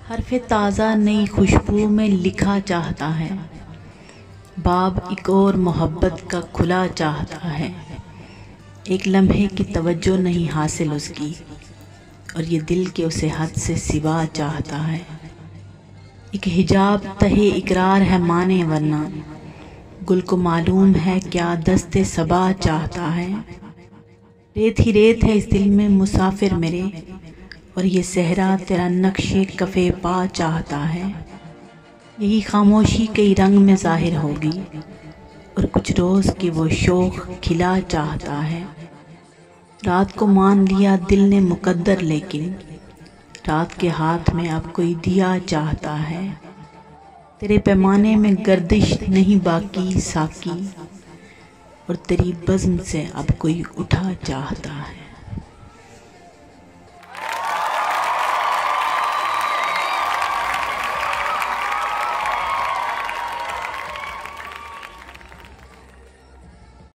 हरफ़े ताज़ा नई खुशबू में लिखा चाहता है, बाब एक और मोहब्बत का खुला चाहता है। एक लम्हे की तवज्जो नहीं हासिल उसकी, और ये दिल के उसे हद से सिवा चाहता है। एक हिजाब तहे इकरार है माने वरना, गुल को मालूम है क्या दस्ते सबा चाहता है। रेत ही रेत है इस दिल में मुसाफिर मेरे, और ये सहरा तेरा नक्शे कफ़े पा चाहता है। यही खामोशी कई रंग में ज़ाहिर होगी, और कुछ रोज़ की वो शोख खिला चाहता है। रात को मान लिया दिल ने मुकद्दर, लेकिन रात के हाथ में अब कोई दिया चाहता है। तेरे पैमाने में गर्दिश नहीं बाकी साकी, और तेरी बज़्म से अब कोई उठा चाहता है।